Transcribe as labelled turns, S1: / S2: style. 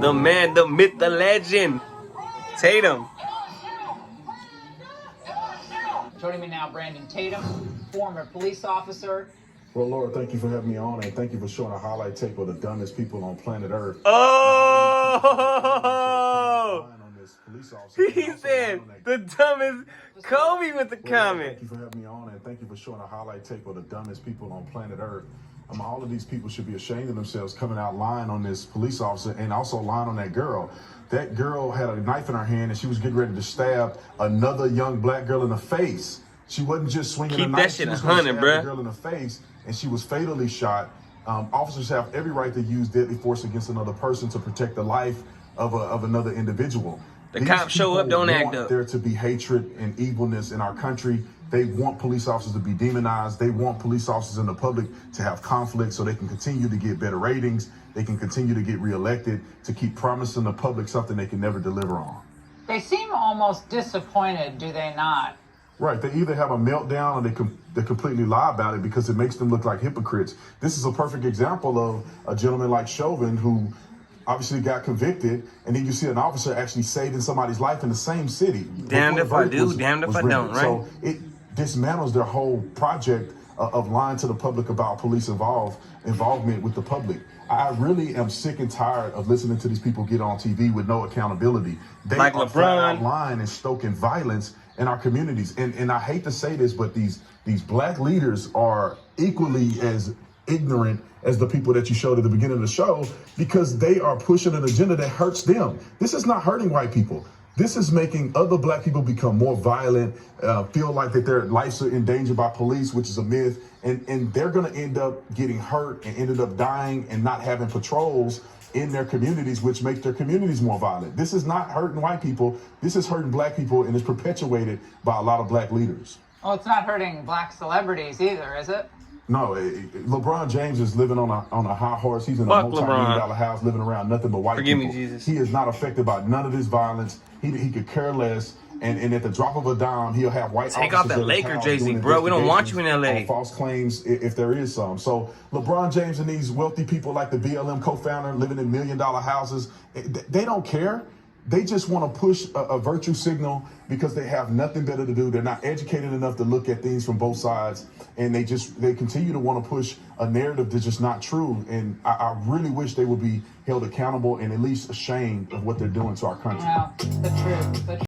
S1: The man, the myth, the legend, Tatum.
S2: Joining me now, Brandon Tatum, former police officer.
S3: Well, Lord, thank you for having me on, and thank you for showing a highlight tape of the dumbest people on planet Earth.
S1: Oh! He said the dumbest Kobe with the comment.
S3: Thank you for having me on, and thank you for showing a highlight tape of the dumbest people on planet Earth. All of these people should be ashamed of themselves coming out lying on this police officer and also lying on that girl. That girl had a knife in her hand, and she was getting ready to stab another young black girl in the face. She wasn't just swinging a knife.
S1: Keep that shit 100,
S3: bruh. The girl in the face, and she was fatally shot. Officers have every right to use deadly force against another person to protect the life of another individual.
S1: The cops show up, don't act up.
S3: There to be hatred and evilness in our country. They want police officers to be demonized. They want police officers in the public to have conflict so they can continue to get better ratings. They can continue to get reelected, to keep promising the public something they can never deliver on.
S2: They seem almost disappointed, do they not?
S3: Right. They either have a meltdown or they completely lie about it because it makes them look like hypocrites. This is a perfect example of a gentleman like Chauvin who obviously got convicted, and then you see an officer actually saving somebody's life in the same city.
S1: Damned if I do, damned if I don't, right?
S3: So it dismantles their whole project of lying to the public about police involvement with the public. I really am sick and tired of listening to these people get on TV with no accountability. They
S1: like
S3: are
S1: LeBron
S3: lying and stoking violence in our communities. And I hate to say this, but these black leaders are equally as ignorant as the people that you showed at the beginning of the show, because they are pushing an agenda that hurts them. This is not hurting white people. This is making other black people become more violent, feel like that their lives are in danger by police, which is a myth, and they're going to end up getting hurt and ended up dying and not having patrols in their communities, which make their communities more violent. This is not hurting white people. This is hurting black people, and it's perpetuated by a lot of black leaders.
S2: Well, it's not hurting black celebrities either, is it?
S3: No, LeBron James is living on a high horse. He's in a multi-million-dollar house living around nothing but white people.
S1: Forgive me, Jesus.
S3: He is not affected by none of this violence. He could care less. And at the drop of a dime, he'll have white
S1: take off that Laker jersey, bro. We don't want you in LA.
S3: False claims, if there is some. So LeBron James and these wealthy people like the BLM co-founder living in $1 million houses, they don't care. They just want to push a virtue signal because they have nothing better to do. They're not educated enough to look at things from both sides, and they continue to want to push a narrative that's just not true. And I really wish they would be held accountable and at least ashamed of what they're doing to our country.
S2: Well, the truth.